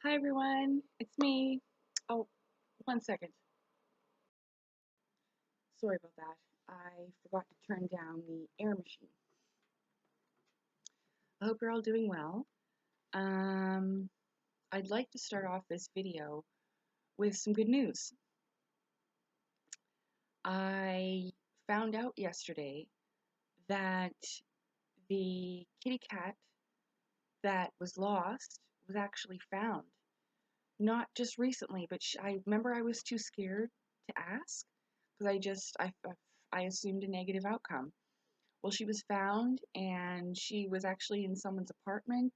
Hi everyone, it's me. Oh, 1 second. Sorry about that. I forgot to turn down the air machine. I hope you're all doing well. Um, I'd like to start off this video with some good news. I found out yesterday that the kitty cat that was lost was actually found. Not just recently, but I remember I was too scared to ask because I assumed a negative outcome. Well, she was found and she was actually in someone's apartment.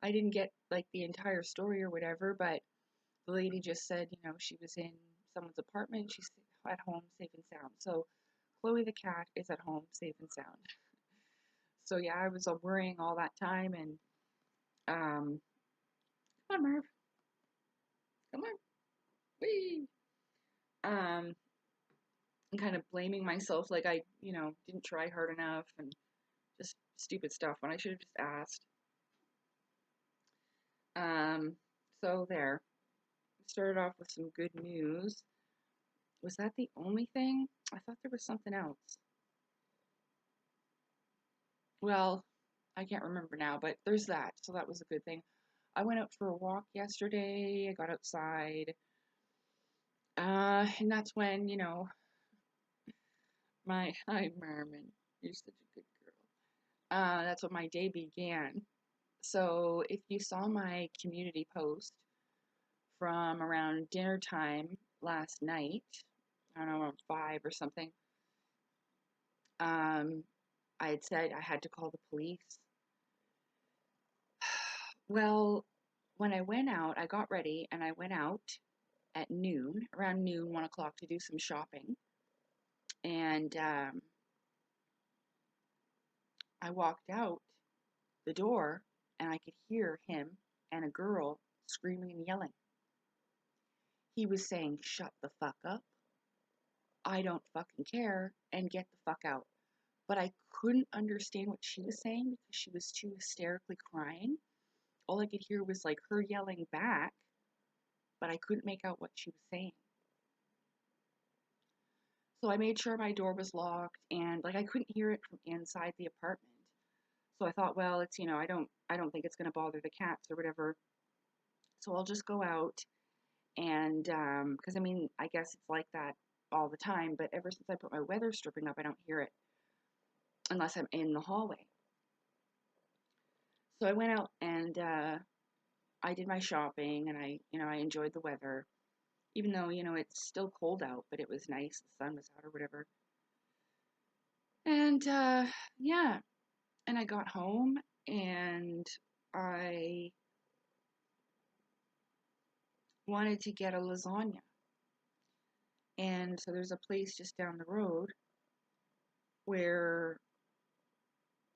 I didn't get like the entire story or whatever, but the lady just said, she was in someone's apartment. She's at home safe and sound. So Chloe the cat is at home safe and sound. So yeah, I was worrying all that time and come on, Merv. Come on. Wee. Um and kind of blaming myself like I, didn't try hard enough and just stupid stuff when I should have just asked. Um, so there. Started off with some good news. Was that the only thing? I thought there was something else. Well, I can't remember now, but there's that. So that was a good thing. I went out for a walk yesterday. I got outside. And that's when, hi Merman, you're such a good girl. That's when my day began. So if you saw my community post from around dinner time last night, I don't know, around 5 or something, I had said I had to call the police. Well, when I went out, I got ready and I went out at noon, around noon, 1 o'clock, to do some shopping. And I walked out the door and I could hear him and a girl screaming and yelling. He was saying, "Shut the fuck up. I don't fucking care, and get the fuck out." But I couldn't understand what she was saying because she was too hysterically crying. All I could hear was like her yelling back, but I couldn't make out what she was saying. So I made sure my door was locked and like I couldn't hear it from inside the apartment. So I thought, well, it's, I don't think it's going to bother the cats or whatever. So I'll just go out and because I mean, I guess it's like that all the time, but ever since I put my weather stripping up, I don't hear it unless I'm in the hallway. So I went out and I did my shopping and I enjoyed the weather. Even though, it's still cold out, but it was nice. The sun was out or whatever. And yeah, and I got home and I wanted to get a lasagna. And so there's a place just down the road where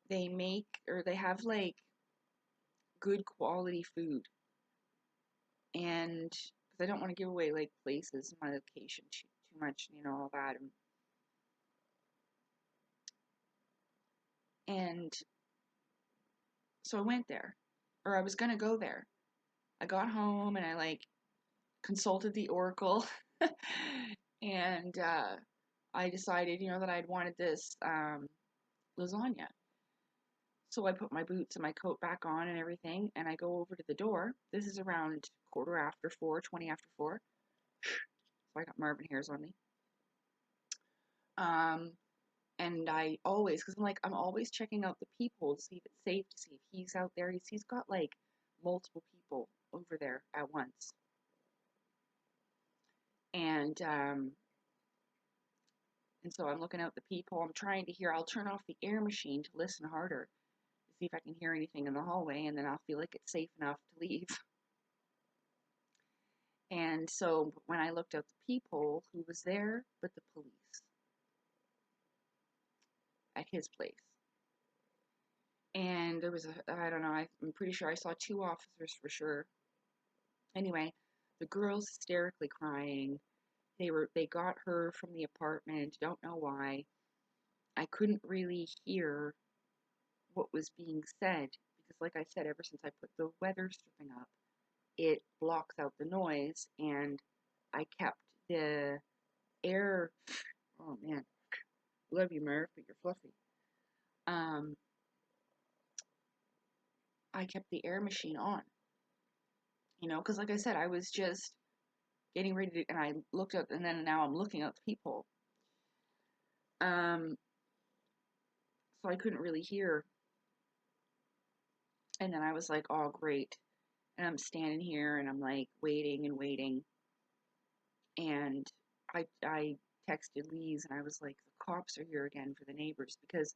they make or they have like good quality food. And because I don't want to give away like places, my location too much, all that. And so I went there, or I was gonna go there. I got home and I like consulted the oracle, and I decided, that I'd wanted this lasagna. So I put my boots and my coat back on and everything, and I go over to the door. This is around 4:15, 4:20. So I got Marvin hairs on me. And I always, because I'm always checking out the peephole to see if it's safe, to see if he's out there. He's got like multiple people over there at once. And so I'm looking out the peephole. I'm trying to hear. I'll turn off the air machine to listen harder, to see if I can hear anything in the hallway, and then I'll feel like it's safe enough to leave. And so when I looked out the peephole, who was there but the police at his place? And there was I don't know, I'm pretty sure I saw 2 officers for sure. Anyway, the girl's hysterically crying. They got her from the apartment, don't know why. I couldn't really hear what was being said because like I said, ever since I put the weather stripping up, it blocks out the noise, and I kept the air. Oh man, love you, Murph, but you're fluffy. Um, I kept the air machine on, because like I said, I was just getting ready to, and I looked up, and then now I'm looking out the peephole. Um, so I couldn't really hear, and then I was like, oh great, and I'm standing here, and I'm like waiting and waiting, and I texted Lise, and I was like, the cops are here again for the neighbors, because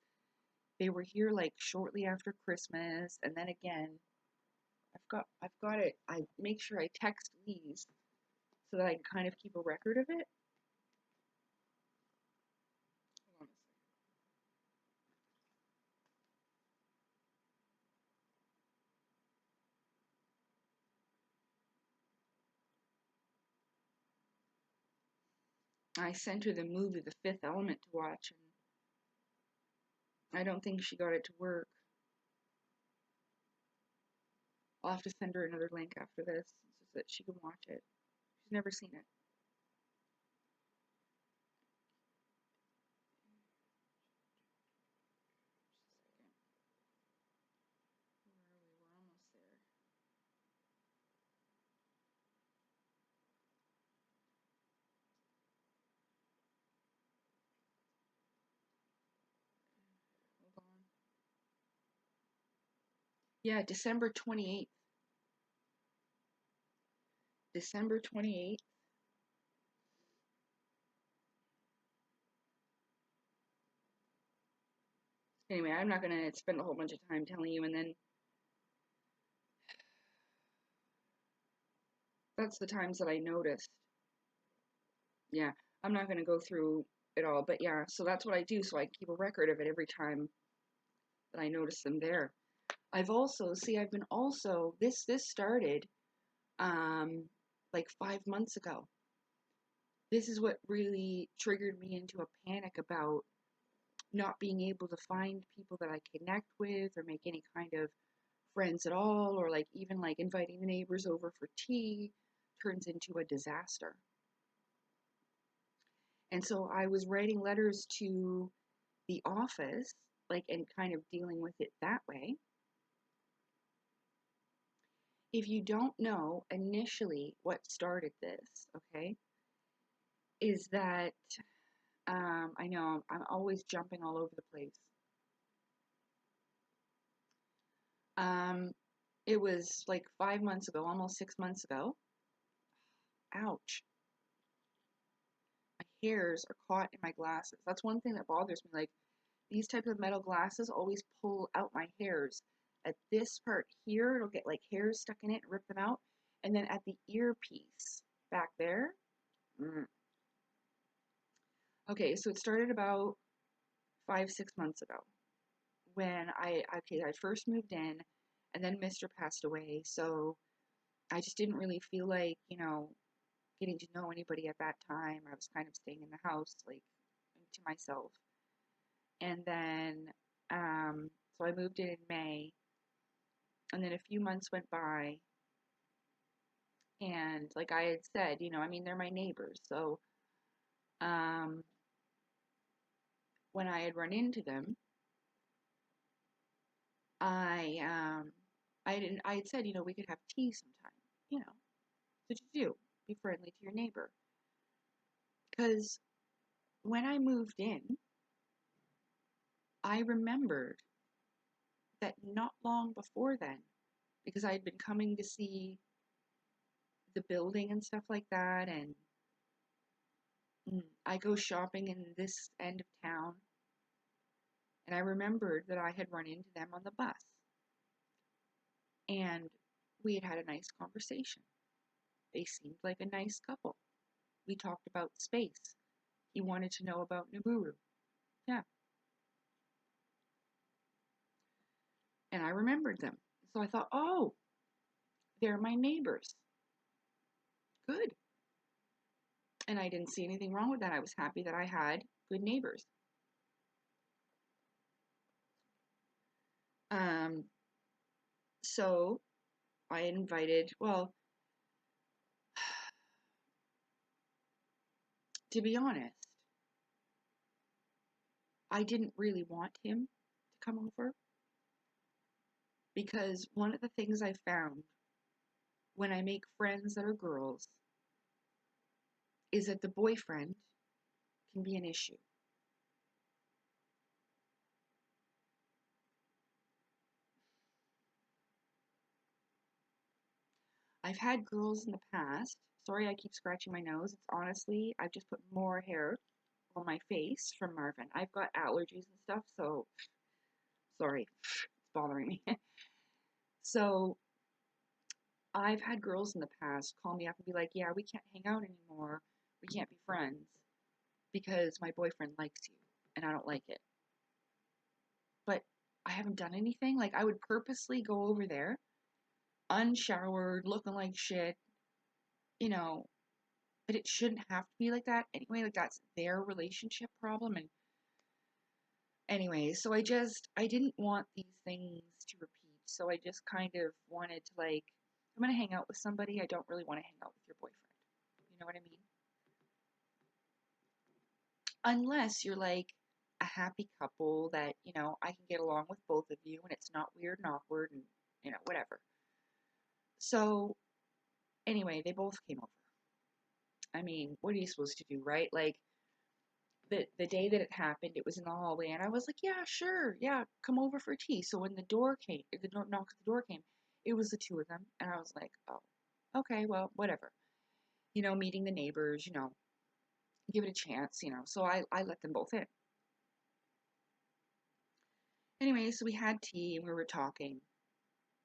they were here like shortly after Christmas, and then again, I've got it. I make sure I text Lise so that I can kind of keep a record of it. Hold on a second. I sent her the movie The Fifth Element to watch, and I don't think she got it to work. I'll have to send her another link after this so that she can watch it. She's never seen it. Where are we? We're almost there. Hold on. Yeah, December 28th. December 28th. Anyway, I'm not going to spend a whole bunch of time telling you, and then that's the times that I noticed. Yeah, I'm not going to go through it all, but yeah, so that's what I do, so I keep a record of it every time that I notice them there. I've been also, this started, like 5 months ago. This is what really triggered me into a panic about not being able to find people that I connect with or make any kind of friends at all, or like even like inviting the neighbors over for tea turns into a disaster. And so I was writing letters to the office, like, and kind of dealing with it that way. If you don't know initially what started this, okay, is that I know I'm always jumping all over the place. Um, it was like 5 months ago, almost 6 months ago. Ouch. My hairs are caught in my glasses. That's one thing that bothers me. Like, these types of metal glasses always pull out my hairs. At this part here, it'll get like hairs stuck in it and rip them out. And then at the earpiece back there. Okay, so it started about 5, 6 months ago when I first moved in, and then Mr. passed away. So I just didn't really feel like, getting to know anybody at that time. I was kind of staying in the house, like, to myself. And then, so I moved in May, and then a few months went by, and like I had said, they're my neighbors. So, um, when I had run into them, I, um, I had said, we could have tea sometime, you know, what you do, be friendly to your neighbor. Because when I moved in, I remembered that not long before then, because I had been coming to see the building and stuff like that, and I go shopping in this end of town, and I remembered that I had run into them on the bus, and we had a nice conversation. They seemed like a nice couple. We talked about space. He wanted to know about Nibiru. Yeah. And I remembered them. So I thought, oh, they're my neighbors. Good. And I didn't see anything wrong with that. I was happy that I had good neighbors. Um, so I invited, well, to be honest, I didn't really want him to come over because one of the things I found when I make friends that are girls is that the boyfriend can be an issue. I've had girls in the past. Sorry, I keep scratching my nose. It's honestly, I've just put more hair on my face from Marvin. I've got allergies and stuff, so sorry, it's bothering me. So I've had girls in the past call me up and be like, yeah, we can't hang out anymore. We can't be friends because my boyfriend likes you and I don't like it. But I haven't done anything. Like, I would purposely go over there, unshowered, looking like shit, you know, but it shouldn't have to be like that anyway. Like, that's their relationship problem. And anyway, so I didn't want these things to repeat. So I just kind of wanted to, like, I'm going to hang out with somebody. I don't really want to hang out with your boyfriend. You know what I mean? Unless you're like a happy couple that, I can get along with both of you and it's not weird and awkward and, whatever. So anyway, they both came over. I mean, what are you supposed to do, right? Like, the day that it happened, it was in the hallway, and I was like, yeah, sure, yeah, come over for tea. So when the door came, the knock at the door came, it was the two of them, and I was like, oh, okay, well, whatever. Meeting the neighbors, give it a chance, So I let them both in. Anyway, so we had tea and we were talking,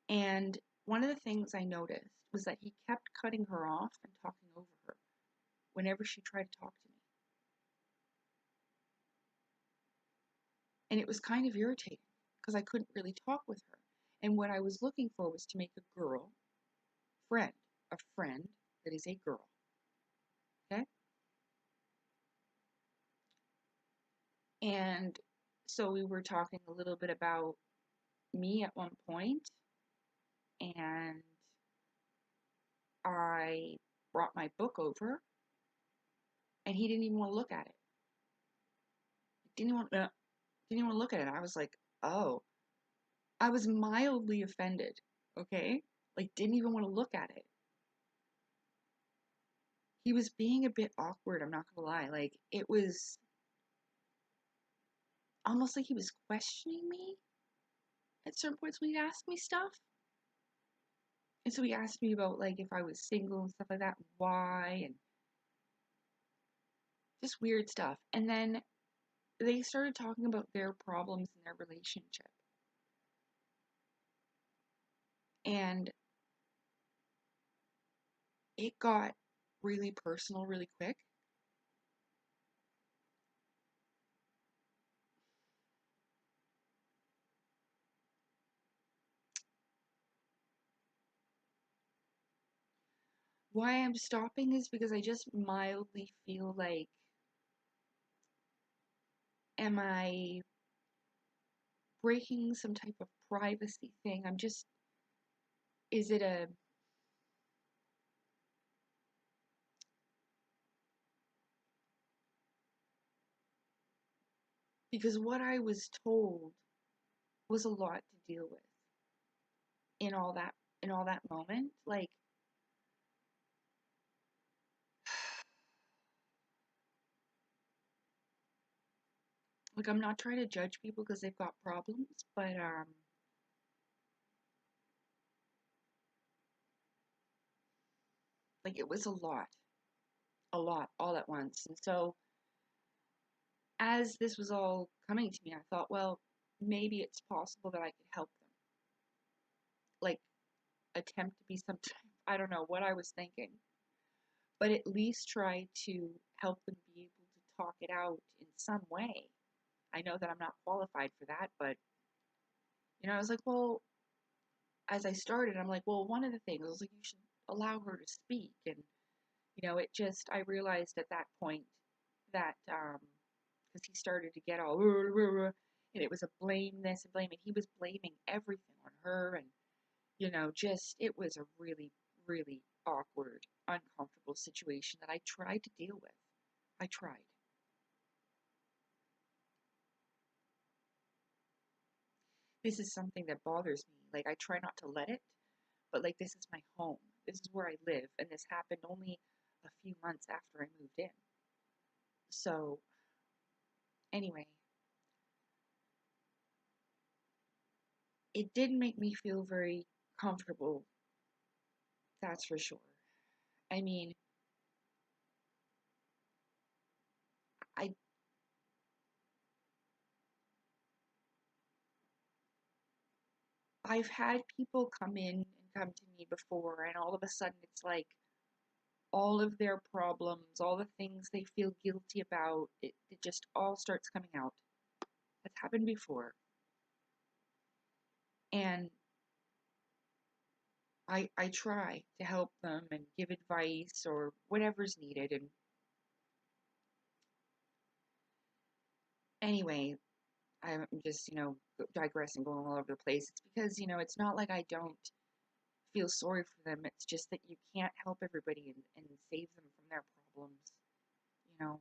and one of the things I noticed was that he kept cutting her off and talking over her whenever she tried to talk to me. And it was kind of irritating because I couldn't really talk with her. And what I was looking for was to make a girl friend, a friend that is a girl. Okay? And so we were talking a little bit about me at one point, and I brought my book over, and he didn't even want to look at it. Didn't even want to look at it. I was like, oh. I was mildly offended, okay? Like, didn't even want to look at it. He was being a bit awkward, I'm not gonna lie. Like, it was almost like he was questioning me at certain points when he'd ask me stuff. And so he asked me about, like, if I was single and stuff like that, and why, and just weird stuff. And then they started talking about their problems in their relationship. And it got really personal really quick. Why I'm stopping is because I just mildly feel like, am I breaking some type of privacy thing? Is it a, because what I was told was a lot to deal with in all that, moment. Like I'm not trying to judge people because they've got problems, but like it was a lot, all at once. And so as this was all coming to me, I thought, well, maybe it's possible that I could help them. Like attempt to be some I don't know what I was thinking, but at least try to help them be able to talk it out in some way. I know that I'm not qualified for that, but I was like, well, as I started, I'm like, well, one of the things I was like, you should allow her to speak, and it just I realized at that point that because he started to get all and it was a blame this and blame it. He was blaming everything on her, and just it was a really, really awkward, uncomfortable situation that I tried to deal with. I tried. This is something that bothers me. Like, I try not to let it, but like, this is my home. This is where I live, and this happened only a few months after I moved in. So, anyway, it didn't make me feel very comfortable, that's for sure. I mean, I I've had people come in and come to me before, and all of a sudden it's like all of their problems, all the things they feel guilty about, it just all starts coming out. That's happened before. And I try to help them and give advice or whatever's needed. And anyway, I'm just, digressing, going all over the place. It's because, it's not like I don't feel sorry for them. It's just that you can't help everybody and save them from their problems, you know.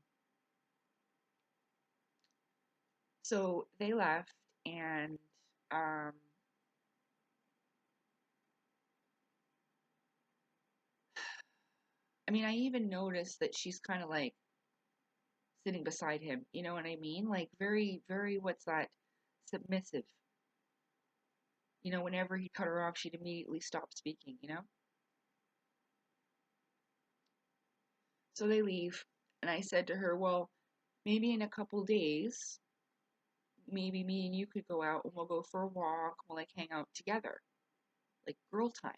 So they left, and um, I mean, I even noticed that she's kind of like sitting beside him. You know what I mean? Like very, very, what's that? Submissive. Whenever he cut her off, she'd immediately stop speaking, So they leave, and I said to her, well, maybe in a couple days, maybe me and you could go out and we'll go for a walk, we'll like hang out together, like girl time,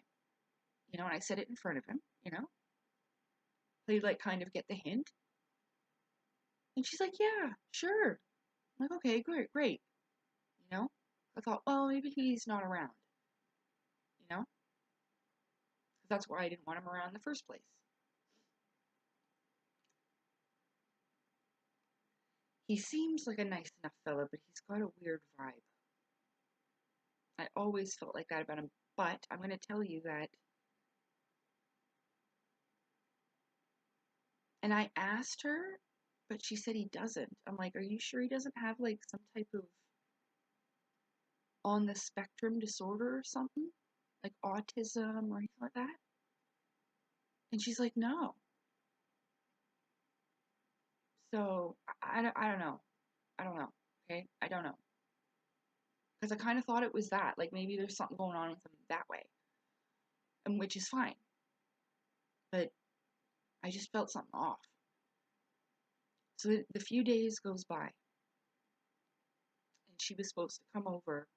and I said it in front of him, so he'd like kind of get the hint. And she's like, yeah, sure. I'm like, okay, great, great. You know, I thought, well, maybe he's not around, you know, because that's why I didn't want him around in the first place. He seems like a nice enough fella, but he's got a weird vibe. I always felt like that about him, but I'm going to tell you that. And I asked her, but she said he doesn't. I'm like, are you sure he doesn't have like some type of on the spectrum disorder or something? Like autism or anything like that? And she's like, no. So I don't know. I don't know. Okay? I don't know. Because I kind of thought it was that. Like maybe there's something going on with him that way. And which is fine. But I just felt something off. So the few days goes by. And she was supposed to come over.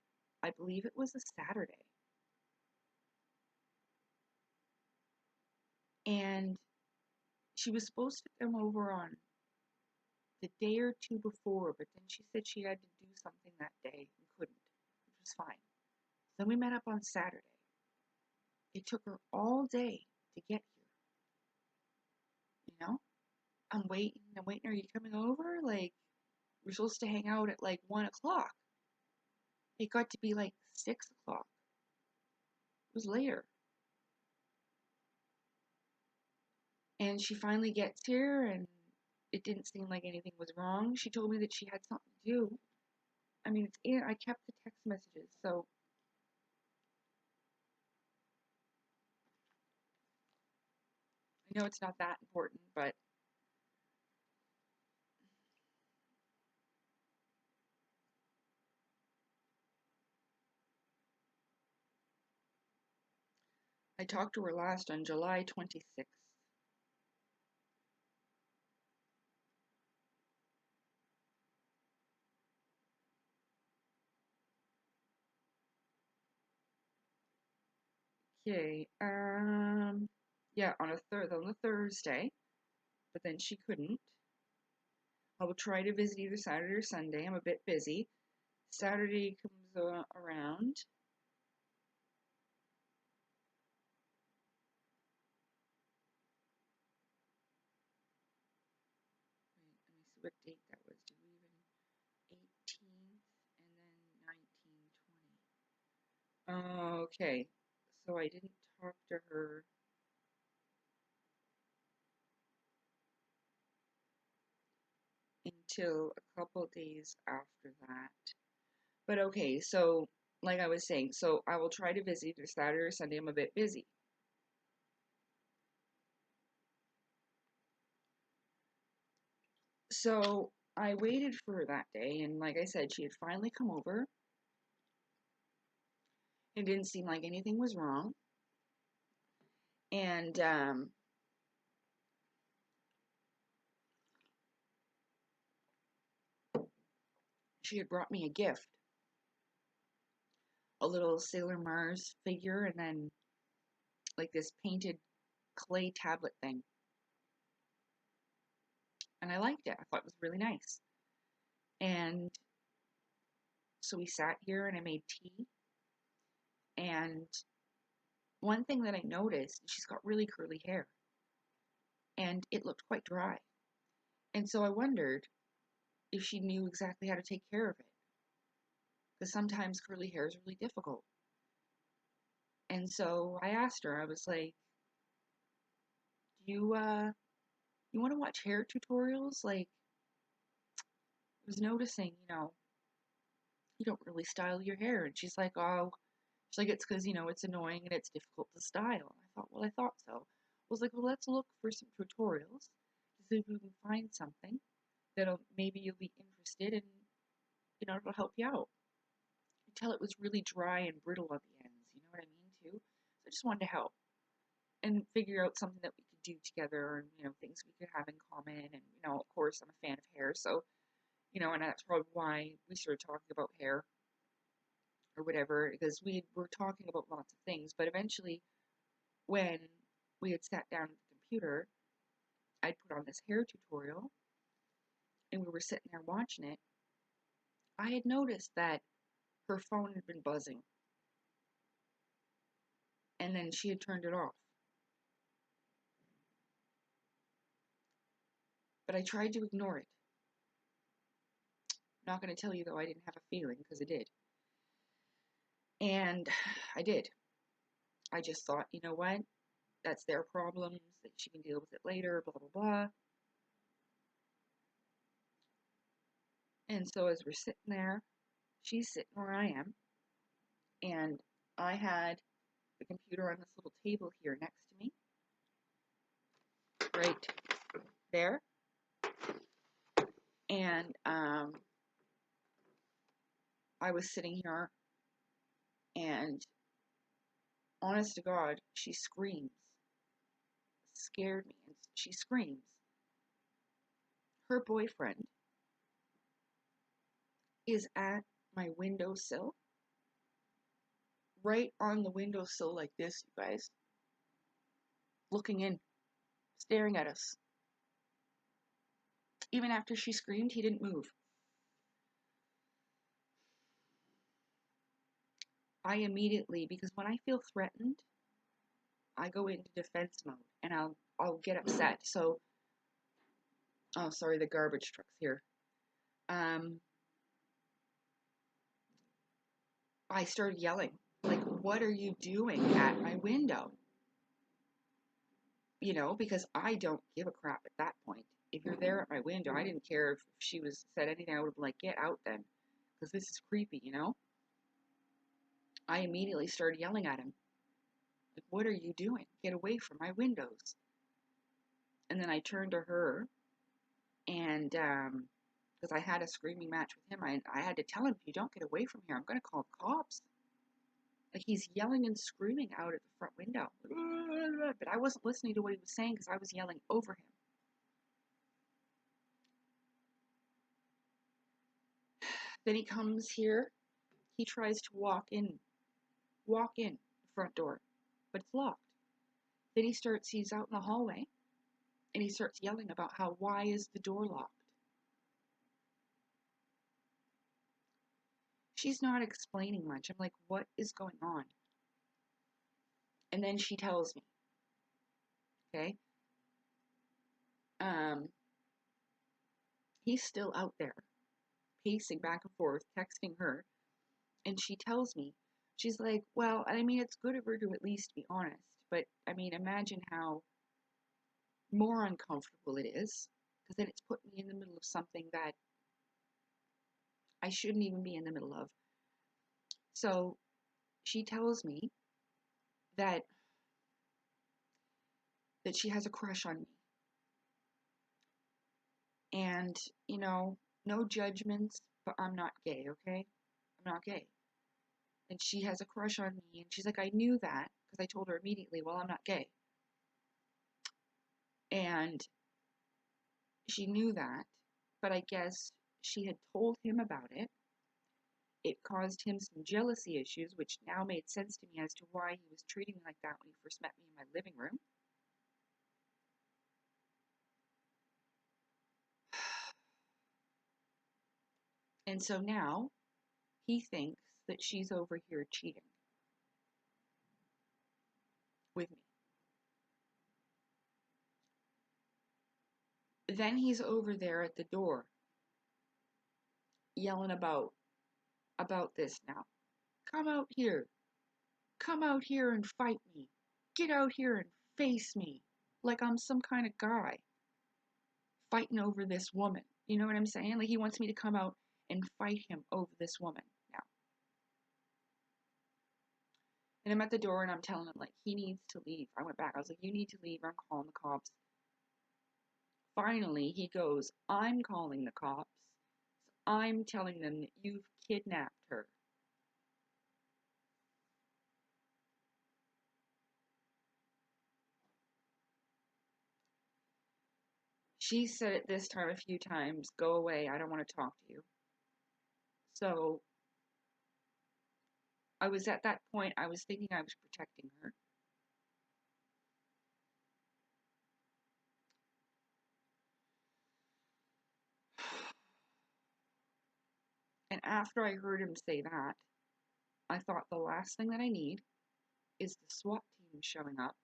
I believe it was a Saturday. And she was supposed to come over on the day or two before, but then she said she had to do something that day and couldn't, which was fine. Then we met up on Saturday. It took her all day to get here, you know? I'm waiting, are you coming over? Like, we're supposed to hang out at like 1 o'clock. It got to be like 6 o'clock. It was later. And she finally gets here, and it didn't seem like anything was wrong. She told me that she had something to do. I mean, I kept the text messages, so I know it's not that important, but I talked to her last on July 26th. Okay, yeah, on the Thursday, but then she couldn't. I will try to visit either Saturday or Sunday. I'm a bit busy. Saturday comes around. Wait, let me see what date that was. Did we even 18th and then 19, 20? Okay, so I didn't talk to her. till a couple days after that. But okay, so like I was saying, so I will try to visit either Saturday or Sunday. I'm a bit busy. So I waited for her that day, and like I said, she had finally come over. It didn't seem like anything was wrong. And she had brought me a gift, a little Sailor Mars figure, and then like this painted clay tablet thing. And I liked it. I thought it was really nice. And so we sat here and I made tea. And one thing that I noticed, she's got really curly hair. And it looked quite dry. And so I wondered if she knew exactly how to take care of it. Because sometimes curly hair is really difficult. And so I asked her, I was like, you want to watch hair tutorials? Like, I was noticing, you don't really style your hair. And she's like, oh, she's like, it's because, it's annoying and it's difficult to style. And I thought, well, I thought so. I was like, well, let's look for some tutorials to see if we can find something that'll maybe you'll be interested in, it'll help you out. Until it was really dry and brittle at the ends, you know what I mean, too? So I just wanted to help and figure out something that we could do together and, things we could have in common. And, of course, I'm a fan of hair, so, and that's probably why we started talking about hair or whatever, because we were talking about lots of things. But eventually, when we had sat down at the computer, I'd put on this hair tutorial and we were sitting there watching it. I had noticed that her phone had been buzzing and then she had turned it off. But I tried to ignore it. Not going to tell you, though, I didn't have a feeling, because I did. And I did. I just thought, you know what? That's their problems. That she can deal with it later, blah, blah, blah. And so as we're sitting there, she's sitting where I am. And I had the computer on this little table here next to me. Right there. And I was sitting here, and honest to God, she screams. Scared me, and she screams. Her boyfriend is at my windowsill, right on the windowsill like this, you guys, looking in, staring at us. Even after she screamed, he didn't move. I immediately, because when I feel threatened, I go into defense mode and I'll get upset. So, oh, sorry, the garbage truck's here. I started yelling, like, what are you doing at my window? Because I don't give a crap at that point. If you're there at my window, I didn't care if she said anything. I would have been like, get out then, because this is creepy, I immediately started yelling at him. Like, what are you doing? Get away from my windows. And then I turned to her, and because I had a screaming match with him, I had to tell him, if you don't get away from here, I'm going to call the cops. Like, he's yelling and screaming out at the front window. But I wasn't listening to what he was saying because I was yelling over him. Then he comes here. He tries to walk in the front door, but it's locked. Then he's out in the hallway, and he starts yelling about why is the door locked? She's not explaining much. I'm like, what is going on? And then she tells me, okay, he's still out there, pacing back and forth, texting her, and she tells me, she's like, well, I mean, it's good of her to at least be honest, but, I mean, imagine how more uncomfortable it is, because then it's put me in the middle of something that I shouldn't even be in the middle of. So she tells me that she has a crush on me. And, no judgments, but I'm not gay, okay? I'm not gay. And she has a crush on me, and she's like, I knew that, because I told her immediately, well, I'm not gay. And she knew that, but I guess she had told him about it. It caused him some jealousy issues, which now made sense to me as to why he was treating me like that when he first met me in my living room. And so now he thinks that she's over here cheating with me. Then he's over there at the door yelling about this now. Come out here. Come out here and fight me. Get out here and face me. Like I'm some kind of guy fighting over this woman. You know what I'm saying? Like he wants me to come out and fight him over this woman now. And I'm at the door and I'm telling him, like, he needs to leave. I went back. I was like, you need to leave. I'm calling the cops. Finally, he goes, I'm calling the cops. I'm telling them that you've kidnapped her. She said it this time a few times, go away, I don't want to talk to you. So I was at that point, I was thinking I was protecting her. And after I heard him say that, I thought the last thing that I need is the SWAT team showing up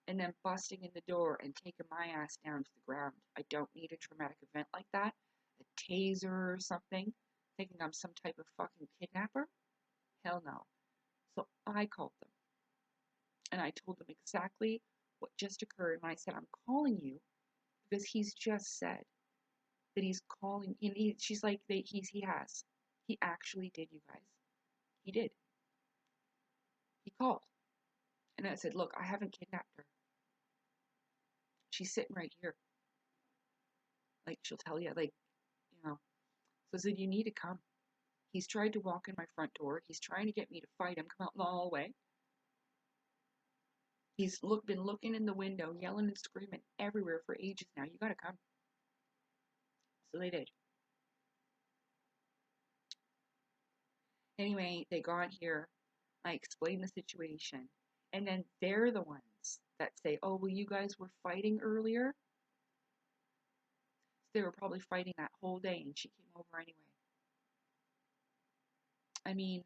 and then busting in the door and taking my ass down to the ground. I don't need a traumatic event like that, a taser or something, thinking I'm some type of fucking kidnapper. Hell no. So I called them and I told them exactly what just occurred. And I said, I'm calling you because he's just said that he's calling. And she's like, he has. He actually did, you guys. He did. He called. And I said, look, I haven't kidnapped her. She's sitting right here. Like, she'll tell you, like, So I said, you need to come. He's tried to walk in my front door. He's trying to get me to fight him, come out in the hallway. He's been looking in the window, yelling and screaming everywhere for ages now. You gotta come. So they did. Anyway, they got here. I explained the situation. And then they're the ones that say, oh, well, you guys were fighting earlier? So they were probably fighting that whole day, and she came over anyway. I mean,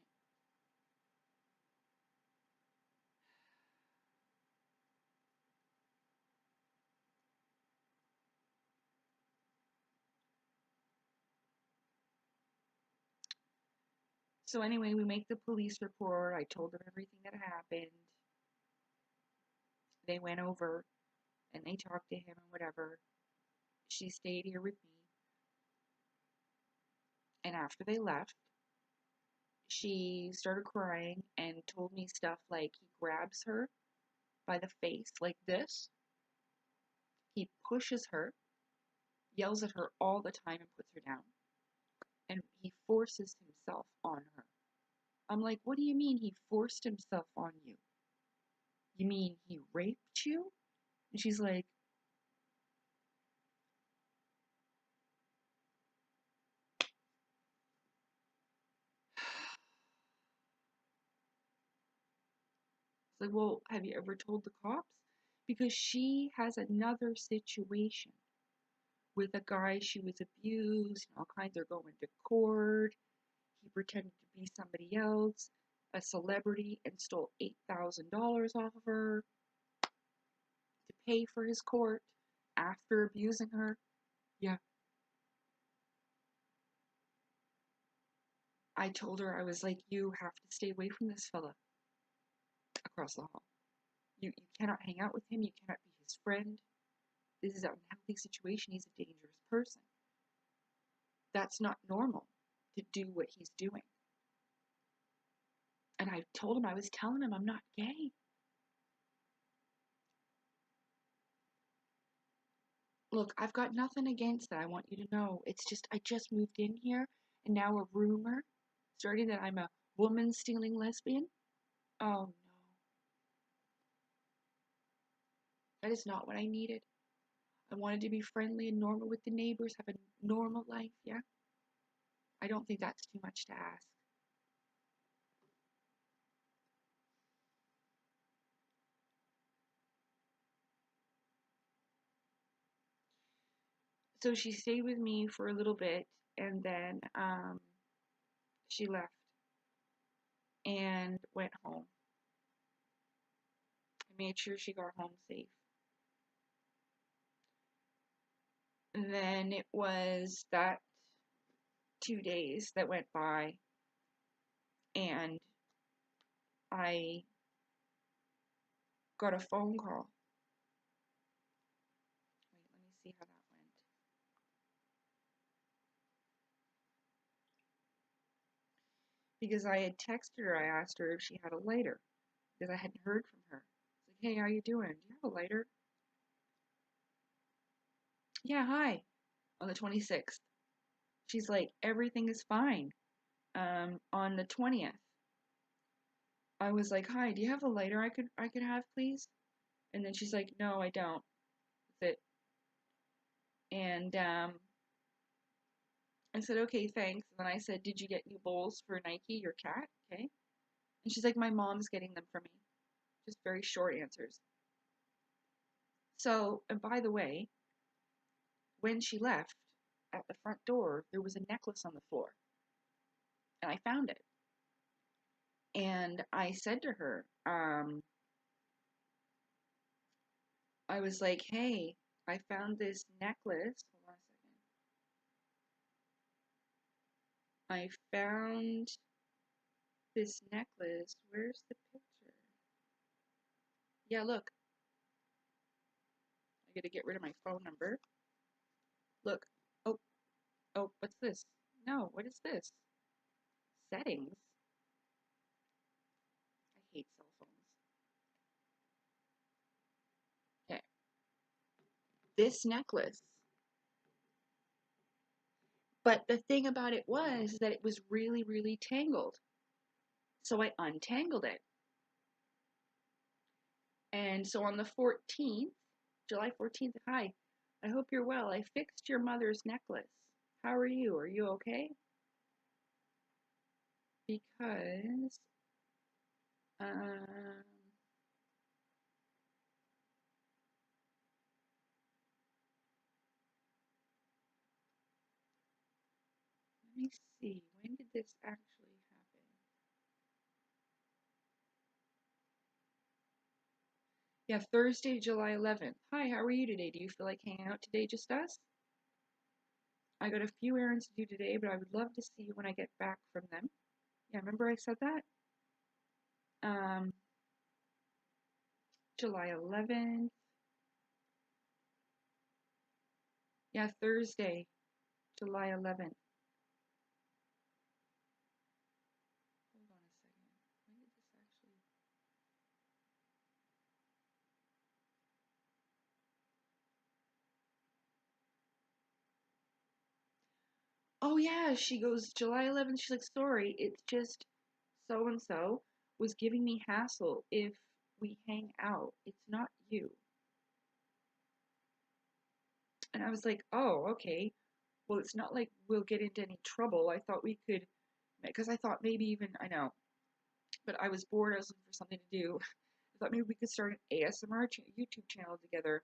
so anyway, we make the police report. I told them everything that happened. They went over and they talked to him and whatever. She stayed here with me. And after they left, she started crying and told me stuff like he grabs her by the face like this. He pushes her, yells at her all the time and puts her down. And he forces himself on her. I'm like, what do you mean he forced himself on you? You mean he raped you? And she's like, it's like, well, have you ever told the cops? Because she has another situation with a guy she was abused, and all kinds are going to court. He pretended to be somebody else, a celebrity, and stole $8,000 off of her to pay for his court after abusing her. Yeah. I told her, I was like, you have to stay away from this fella across the hall. You cannot hang out with him. You cannot be his friend. This is an unhealthy situation. He's a dangerous person. That's not normal to do what he's doing. And I told him, I was telling him I'm not gay. Look, I've got nothing against that. I want you to know. It's just, I just moved in here, and now a rumor started that I'm a woman stealing lesbian. Oh no, that is not what I needed. I wanted to be friendly and normal with the neighbors, have a normal life, yeah? I don't think that's too much to ask. So she stayed with me for a little bit, and then she left and went home. I made sure she got home safe. And then it was that 2 days that went by, and I got a phone call. Wait, let me see how that went. Because I had texted her, I asked her if she had a lighter, because I hadn't heard from her. It's like, hey, how you doing? Do you have a lighter? Yeah, hi. On the 26th. She's like, everything is fine. On the 20th, I was like, hi, do you have a lighter I could have, please? And then she's like, no, I don't. That's it. And I said, okay, thanks. And then I said, did you get new bowls for Nike, your cat? Okay. And she's like, my mom's getting them for me. Just very short answers. So, and by the way, when she left, at the front door, there was a necklace on the floor. And I found it. And I said to her, I was like, hey, I found this necklace. Hold on a second. I found this necklace. Where's the picture? Yeah, look. I gotta get rid of my phone number. Look. Oh, oh, what's this? No, what is this? Settings. I hate cell phones. Okay. This necklace. But the thing about it was that it was really, really tangled. So I untangled it. And so on the 14th, July 14th, hi, I hope you're well. I fixed your mother's necklace. How are you? Are you okay? Because, let me see, when did this actually happen? Yeah, Thursday, July 11th. Hi, how are you today? Do you feel like hanging out today, just us? I got a few errands to do today, but I would love to see you when I get back from them. Yeah, remember I said that? Um, July 11th. Yeah, Thursday, July 11th. Hold on a second. When did this actually... Oh yeah, she goes, July 11th. She's like, sorry, it's just so and so was giving me hassle if we hang out. It's not you. And I was like, oh, okay. Well, it's not like we'll get into any trouble. I thought we could, because I thought maybe even, I know, but I was bored. I was looking for something to do. I thought maybe we could start an ASMR YouTube channel together.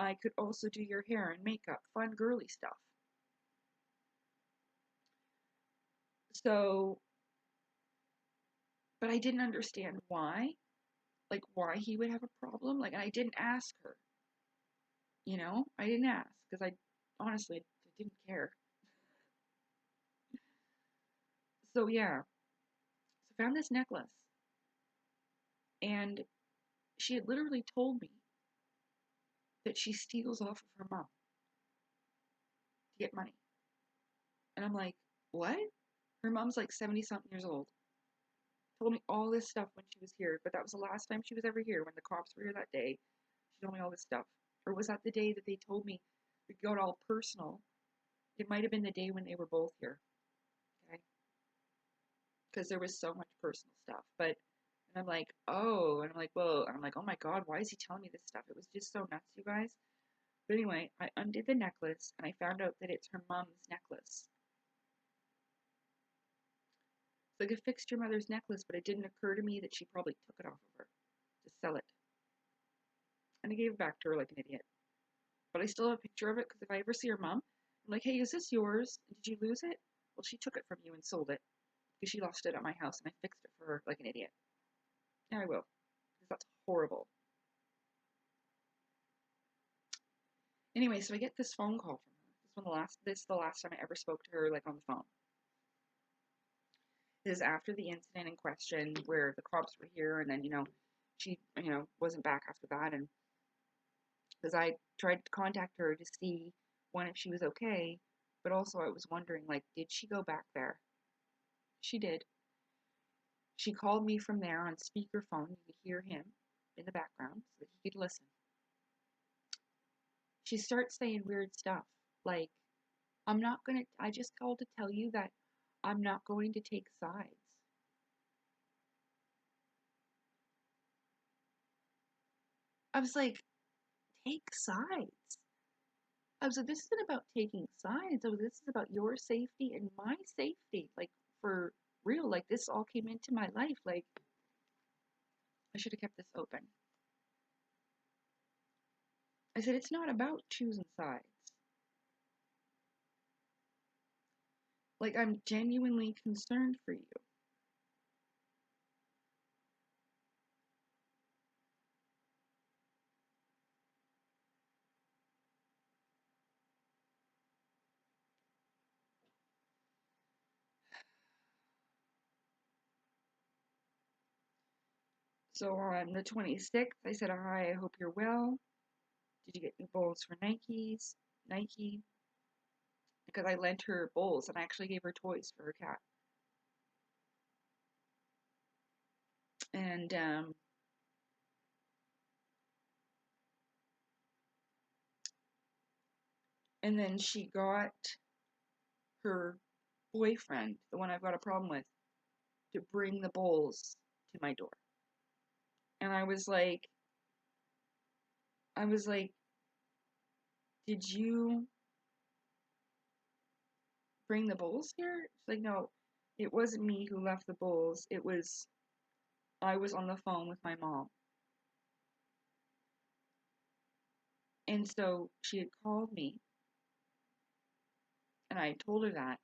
I could also do your hair and makeup, fun girly stuff. So, but I didn't understand why, like why he would have a problem. Like, and I didn't ask her, I didn't ask because I honestly didn't care. So yeah, so I found this necklace, and she had literally told me that she steals off of her mom to get money. And I'm like, what? Her mom's like 70-something years old. Told me all this stuff when she was here, but that was the last time she was ever here. When the cops were here that day, she told me all this stuff. Or was that the day that they told me it got all personal? It might have been the day when they were both here, okay? Because there was so much personal stuff. But and I'm like, oh, and I'm like, whoa, and I'm like, oh my god, why is he telling me this stuff? It was just so nuts, you guys. But anyway, I undid the necklace and I found out that it's her mom's necklace. So I could fix your mother's necklace, but it didn't occur to me that she probably took it off of her to sell it. And I gave it back to her like an idiot. But I still have a picture of it because if I ever see her mom, I'm like, hey, is this yours? Did you lose it? Well, she took it from you and sold it because she lost it at my house and I fixed it for her like an idiot. Yeah, I will. Because that's horrible. Anyway, so I get this phone call from her. This is the last time I ever spoke to her like on the phone. This is after the incident in question where the cops were here and then, she, wasn't back after that. And because I tried to contact her to see, one, if she was okay, but also I was wondering, like, did she go back there? She did. She called me from there on speakerphone. You could hear him in the background so that he could listen. She starts saying weird stuff, like, I just called to tell you that I'm not going to take sides. I was like, take sides? I was like, this isn't about taking sides. This is about your safety and my safety. Like, for real, like, this all came into my life. Like, I should have kept this open. I said, it's not about choosing sides. Like, I'm genuinely concerned for you. So on the 26th, I said, hi, I hope you're well. Did you get new bowls for Nike? Because I lent her bowls and I actually gave her toys for her cat. And then she got her boyfriend, the one I've got a problem with, to bring the bowls to my door. And I was like, did you bring the bowls here? She's like, no, it wasn't me who left the bowls. I was on the phone with my mom. And so she had called me and I told her that.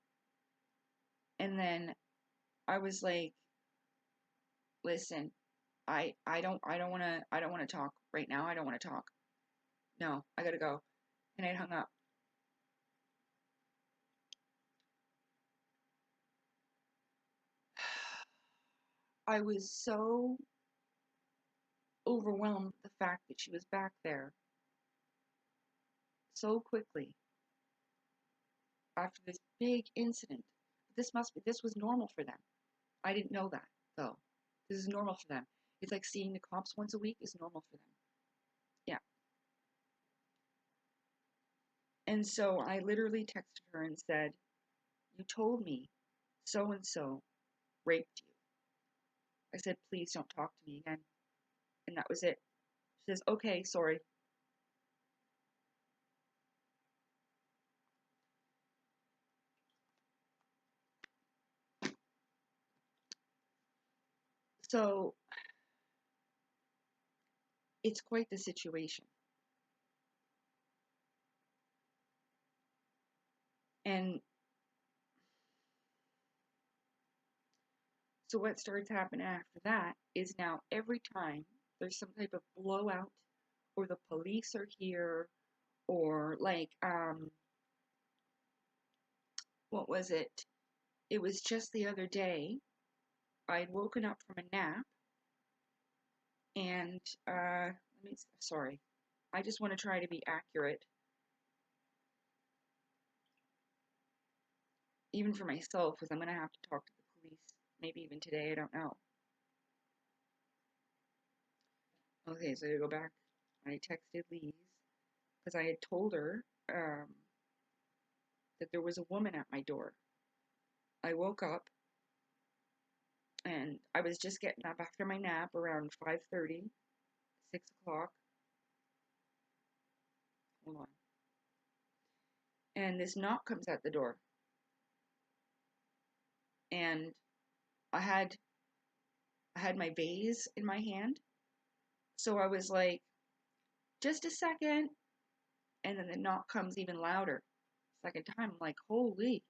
And then I was like, listen, I don't wanna talk right now. I don't wanna talk. No, I gotta go. And I hung up. I was so overwhelmed with the fact that she was back there so quickly after this big incident. This was normal for them. I didn't know that, though. This is normal for them. It's like seeing the cops once a week is normal for them. Yeah. And so I literally texted her and said, you told me so and so raped you. I said, please don't talk to me again. And that was it. She says, okay, sorry. So it's quite the situation. And so what starts happening after that is now every time there's some type of blowout or the police are here or like what was it? It was just the other day I'd woken up from a nap and sorry. I just want to try to be accurate. even for myself, because I'm going to have to talk to the police, maybe even today, I don't know. Okay, so I go back. I texted Lise, because I had told her that there was a woman at my door. I woke up, and I was just getting up after my nap around 5:30, 6 o'clock. Hold on. And this knock comes at the door. And I had my vase in my hand. So I was like, just a second. And then the knock comes even louder. Second time, I'm like, holy.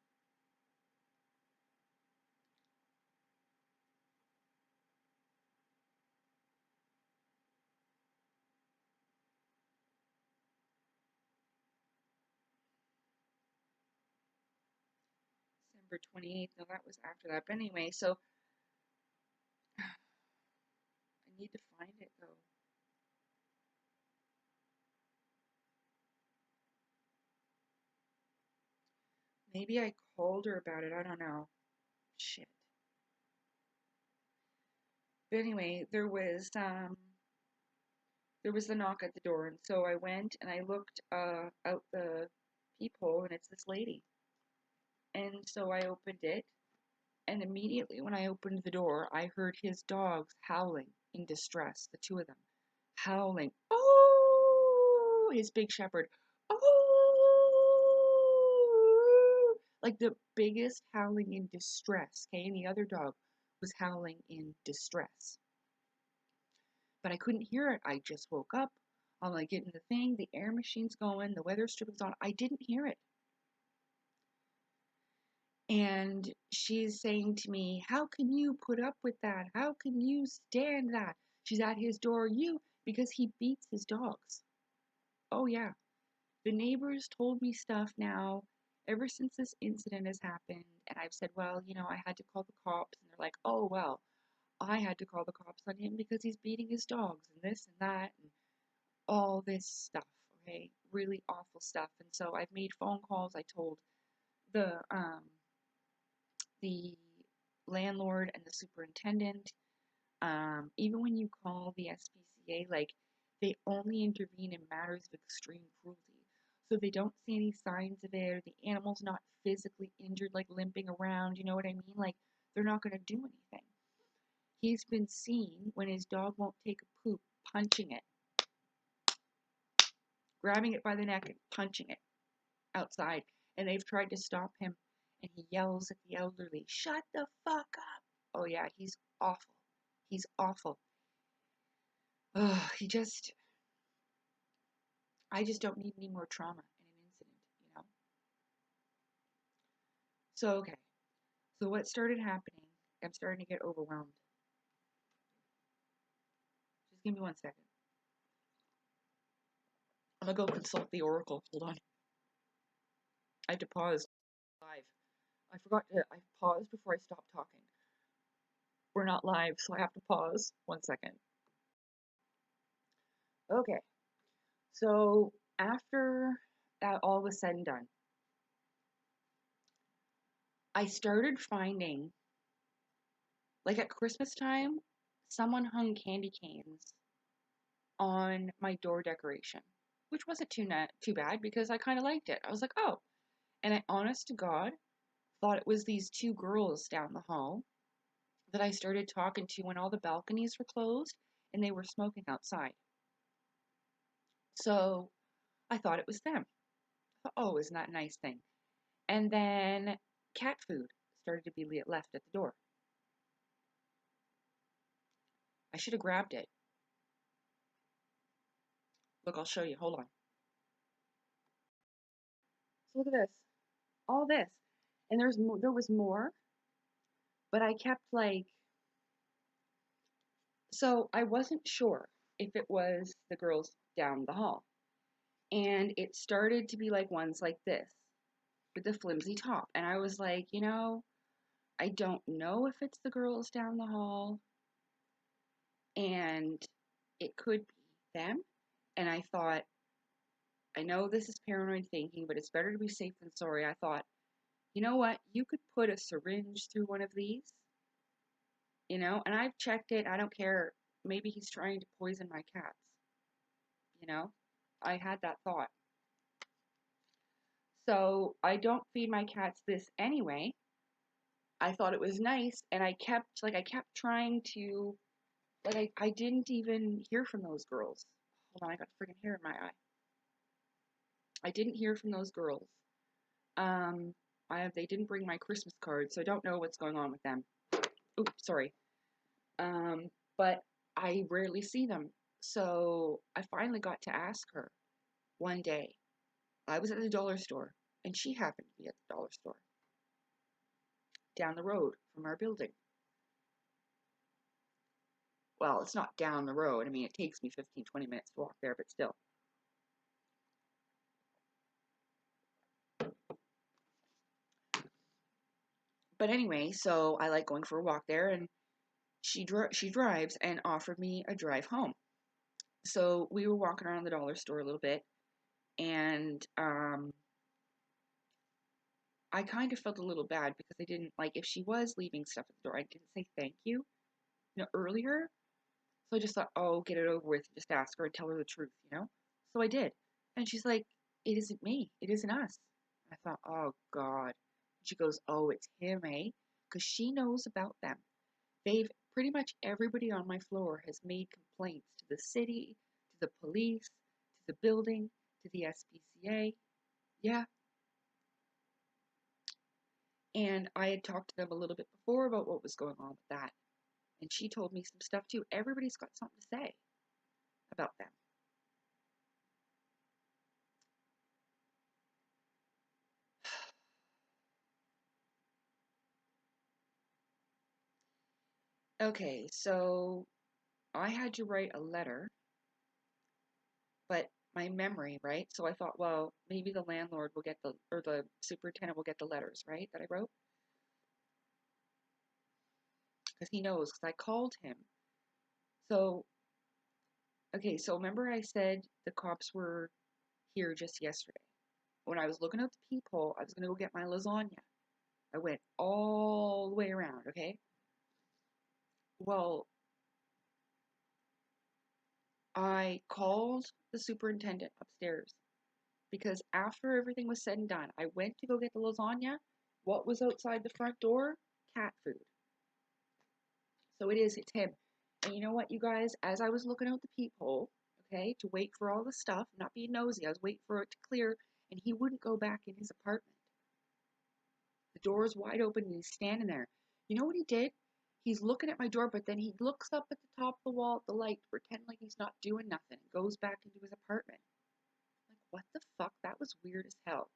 December 28th. No, that was after that. But anyway, so I need to find it though. Maybe I called her about it. I don't know. Shit. But anyway, there was the knock at the door, and so I went and I looked out the peephole, and it's this lady. And so I opened it, and immediately when I opened the door, I heard his dogs howling in distress, the two of them howling. Oh, his big shepherd. Oh, like the biggest howling in distress. Okay, and the other dog was howling in distress. But I couldn't hear it. I just woke up. I'm like getting the thing, the air machine's going, the weather strip is on. I didn't hear it. And she's saying to me, how can you put up with that? How can you stand that? She's at his door, because he beats his dogs. Oh, yeah. The neighbors told me stuff now ever since this incident has happened. And I've said, well, I had to call the cops. And they're like, oh, well, I had to call the cops on him because he's beating his dogs and this and that and all this stuff. Okay. Really awful stuff. And so I've made phone calls. I told the landlord and the superintendent. Even when you call the SPCA, like they only intervene in matters of extreme cruelty. So they don't see any signs of it, or the animal's not physically injured, like limping around, you know what I mean? Like they're not going to do anything. He's been seen when his dog won't take a poop, punching it, grabbing it by the neck and punching it outside. And they've tried to stop him, and he yells at the elderly, shut the fuck up. Oh yeah, he's awful. He's awful. Ugh, I just don't need any more trauma in an incident. So, okay. So what started happening, I'm starting to get overwhelmed. Just give me 1 second. I'm gonna go consult the Oracle. Hold on. I have to pause live. I paused before I stopped talking. We're not live, so I have to pause. 1 second. Okay. So after that all was said and done, I started finding, like at Christmas time, someone hung candy canes on my door decoration, which wasn't too bad because I kind of liked it. I was like, oh. And I, honest to God, thought it was these two girls down the hall that I started talking to when all the balconies were closed and they were smoking outside. So I thought it was them. I thought, oh, isn't that a nice thing? And then cat food started to be left at the door. I should have grabbed it. Look, I'll show you. Hold on. So look at this. All this. And there was more, but I kept like, so I wasn't sure if it was the girls down the hall. And it started to be like ones like this with the flimsy top. And I was like, I don't know if it's the girls down the hall. And it could be them. And I thought, I know this is paranoid thinking, but it's better to be safe than sorry. I thought, You know what? You could put a syringe through one of these, and I've checked it. I don't care. Maybe he's trying to poison my cats, you know? I had that thought. So I don't feed my cats this anyway. I thought it was nice, and I kept trying to, I didn't even hear from those girls. Hold on, I got freaking hair in my eye. I didn't hear from those girls. Um, they didn't bring my Christmas card, so I don't know what's going on with them. Oops, sorry. But I rarely see them. So I finally got to ask her one day. I was at the dollar store, and she happened to be at the dollar store down the road from our building. Well, it's not down the road. I mean, it takes me 15, 20 minutes to walk there, but still. But anyway, so I like going for a walk there, and she drives and offered me a drive home. So we were walking around the dollar store a little bit, and I kind of felt a little bad because I didn't, like, if she was leaving stuff at the door, I didn't say thank you, earlier. So I just thought, oh, get it over with, just ask her and tell her the truth. So I did. And she's like, it isn't me. It isn't us. I thought, oh, God. She goes, oh, it's him, eh? Because she knows about them. Pretty much everybody on my floor has made complaints to the city, to the police, to the building, to the SPCA. Yeah. And I had talked to them a little bit before about what was going on with that. And she told me some stuff too. Everybody's got something to say about them. Okay, so I had to write a letter, but my memory, right? So I thought, well, maybe the landlord will get or the superintendent will get the letters, right, that I wrote? Because he knows, because I called him. So, okay, so remember I said the cops were here just yesterday. When I was looking out the peephole, I was going to go get my lasagna. I went all the way around, okay? Well, I called the superintendent upstairs because after everything was said and done, I went to go get the lasagna. What was outside the front door? Cat food. So it's him. And you know what, you guys? As I was looking out the peephole, okay, to wait for all the stuff, not being nosy, I was waiting for it to clear, and he wouldn't go back in his apartment. The door is wide open, and he's standing there. You know what he did? He's looking at my door, but then he looks up at the top of the wall at the light, pretend like he's not doing nothing, and goes back into his apartment. Like, what the fuck? That was weird as hell.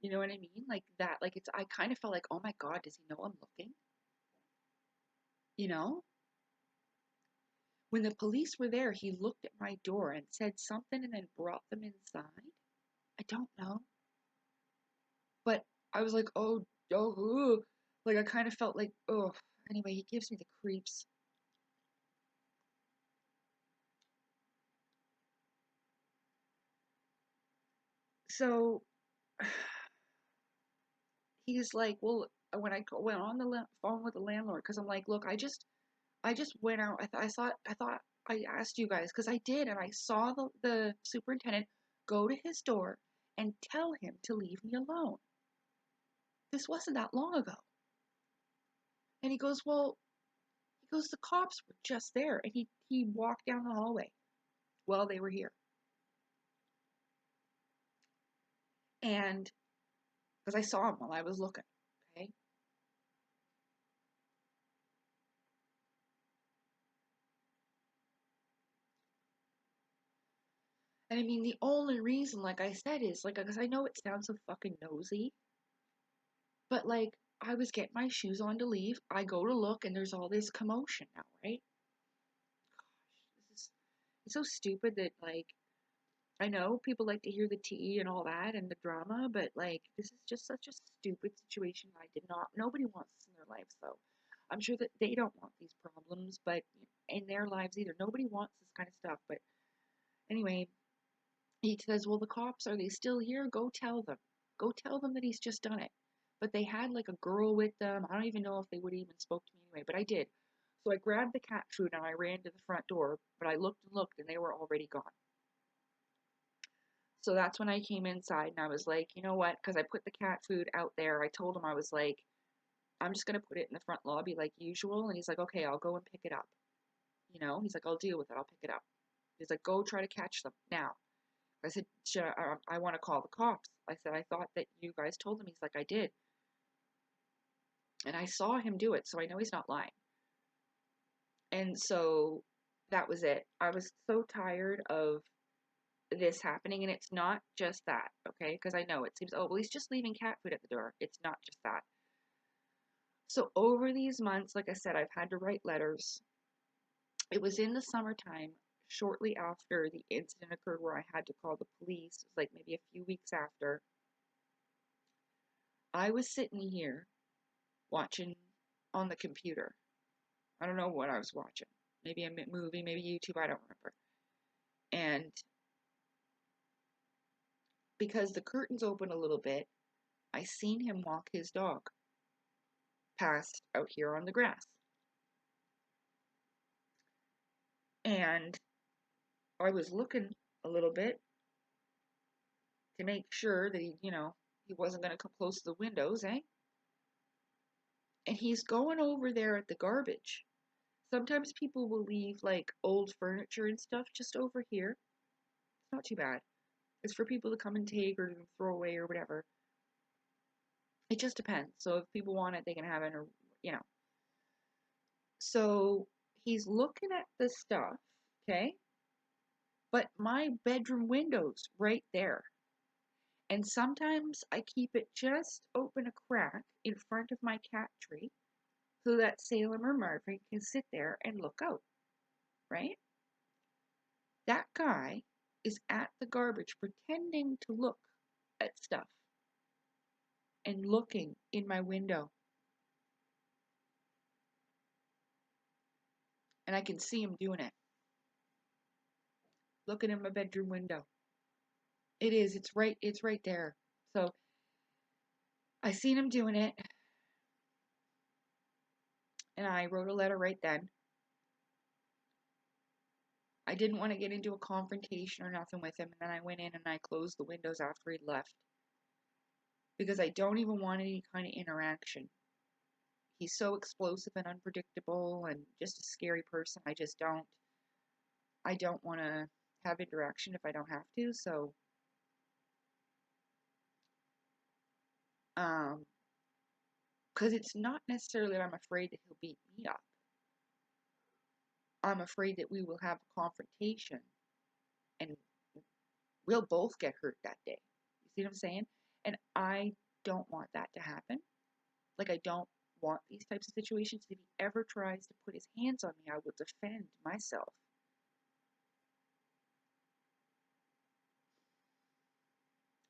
You know what I mean? Like that. I kind of felt like, oh my God, does he know I'm looking? You know? When the police were there, he looked at my door and said something and then brought them inside. I don't know. But I was like, oh, like I kind of felt like, oh. Anyway, he gives me the creeps. So he's like, well, when I went on the phone with the landlord, because I'm like, look, I just went out. I thought I asked you guys because I did, and I saw the superintendent go to his door and tell him to leave me alone. This wasn't that long ago. And he goes, well, the cops were just there, and he walked down the hallway. Well, they were here, and because I saw him while I was looking. Okay. And I mean, the only reason, like I said, is because I know it sounds so fucking nosy, but I was getting my shoes on to leave. I go to look, and there's all this commotion now, right? Gosh, it's so stupid that I know people like to hear the tea and all that and the drama, but this is just such a stupid situation. Nobody wants this in their life, so I'm sure that they don't want these problems, but in their lives either. Nobody wants this kind of stuff, but anyway, he says, well, the cops, are they still here? Go tell them. Go tell them that he's just done it. but they had like a girl with them. I don't even know if they would even spoke to me anyway, but I did. So I grabbed the cat food and I ran to the front door, but I looked and looked and they were already gone. So that's when I came inside and I was like, you know what? Because I put the cat food out there. I told him, I was like, I'm just going to put it in the front lobby like usual. And he's like, okay, I'll go and pick it up. You know, he's like, I'll deal with it. I'll pick it up. He's like, go try to catch them now. I said, I want to call the cops. I said, I thought that you guys told him. He's like, I did. And I saw him do it, so I know he's not lying. And so that was it. I was so tired of this happening, and it's not just that, okay? Because I know it seems, oh, well, he's just leaving cat food at the door. It's not just that. So over these months, like I said, I've had to write letters. It was in the summertime, shortly after the incident occurred where I had to call the police. It was like maybe a few weeks after. I was sitting here watching on the computer. I don't know what I was watching. Maybe a movie, maybe YouTube, I don't remember. And because the curtains open a little bit, I seen him walk his dog past out here on the grass. And I was looking a little bit to make sure that he wasn't going to come close to the windows, eh? And he's going over there at the garbage. Sometimes people will leave like old furniture and stuff just over here. It's not too bad. It's for people to come and take or throw away or whatever. It just depends. So if people want it, they can have it, or So he's looking at the stuff, okay? But my bedroom window's right there. And sometimes I keep it just open a crack in front of my cat tree so that Salem or Marvin can sit there and look out, right? That guy is at the garbage pretending to look at stuff and looking in my window. And I can see him doing it. Looking in my bedroom window. It is, it's right there. So I seen him doing it. And I wrote a letter right then. I didn't want to get into a confrontation or nothing with him, and then I went in and I closed the windows after he'd left. Because I don't even want any kind of interaction. He's so explosive and unpredictable and just a scary person. I don't want to have interaction if I don't have to, so because it's not necessarily that I'm afraid that he'll beat me up. I'm afraid that we will have a confrontation and we'll both get hurt that day. You see what I'm saying? And I don't want that to happen. Like, I don't want these types of situations. If he ever tries to put his hands on me, I will defend myself.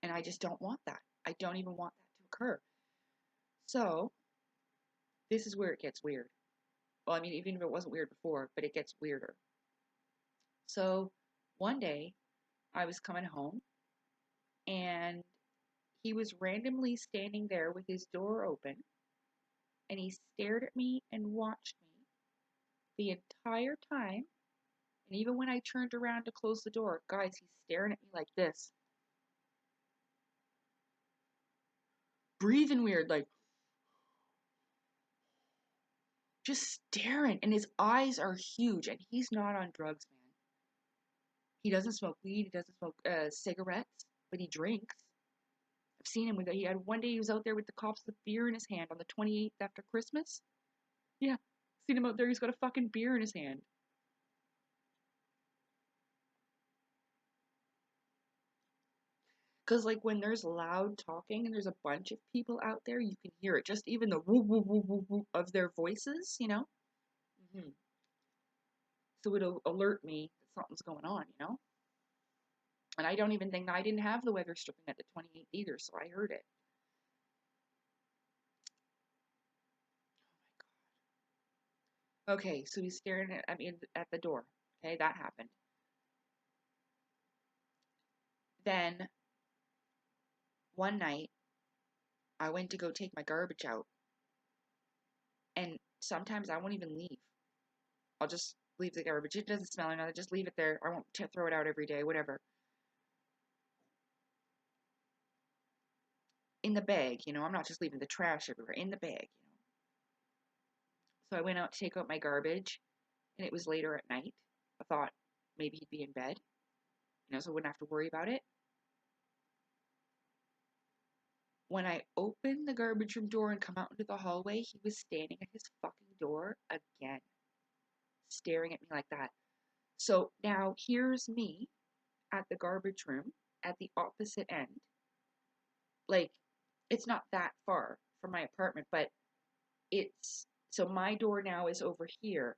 And I just don't want that. I don't even want that to occur. So, this is where it gets weird. Well, I mean, even if it wasn't weird before, but it gets weirder. So, one day, I was coming home, and he was randomly standing there with his door open, and he stared at me and watched me the entire time. And even when I turned around to close the door, guys, he's staring at me like this. Breathing weird, like just staring. And his eyes are huge, and he's not on drugs, man. He doesn't smoke weed, he doesn't smoke cigarettes, but he drinks. I've seen him with it. He had one day he was out there with the cops with beer in his hand on the 28th after Christmas. Yeah, seen him out there. He's got a fucking beer in his hand. Because, like, when there's loud talking and there's a bunch of people out there, you can hear it. Just even the woo woo woo woo woo of their voices, Mm-hmm. So it'll alert me that something's going on, And I don't even think I didn't have the weather stripping at the 28th either, so I heard it. Oh my god. Okay, so he's staring at me at the door. Okay, that happened. Then one night, I went to go take my garbage out, and sometimes I won't even leave. I'll just leave the garbage. It doesn't smell or nothing. Just leave it there. I won't throw it out every day, whatever. In the bag, I'm not just leaving the trash everywhere. In the bag. So I went out to take out my garbage, and it was later at night. I thought maybe he'd be in bed, so I wouldn't have to worry about it. When I opened the garbage room door and come out into the hallway, he was standing at his fucking door again, staring at me like that. So now here's me at the garbage room at the opposite end. Like, it's not that far from my apartment, but so my door now is over here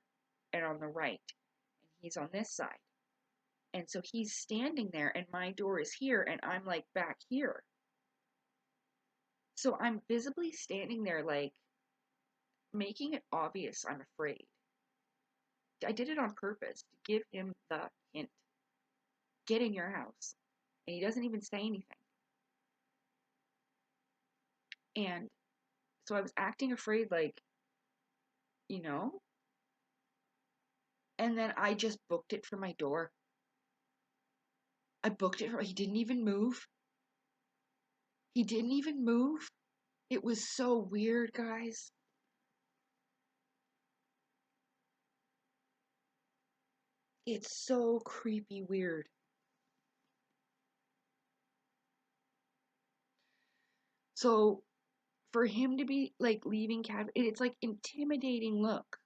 and on the right, and he's on this side. And so he's standing there, and my door is here, and I'm like back here. So I'm visibly standing there, like, making it obvious I'm afraid. I did it on purpose to give him the hint. Get in your house. And he doesn't even say anything. And so I was acting afraid, like, and then I just booked it for my door. I booked it he didn't even move. He didn't even move. It was so weird, guys. It's so creepy weird. So for him to be like leaving it's like intimidating look.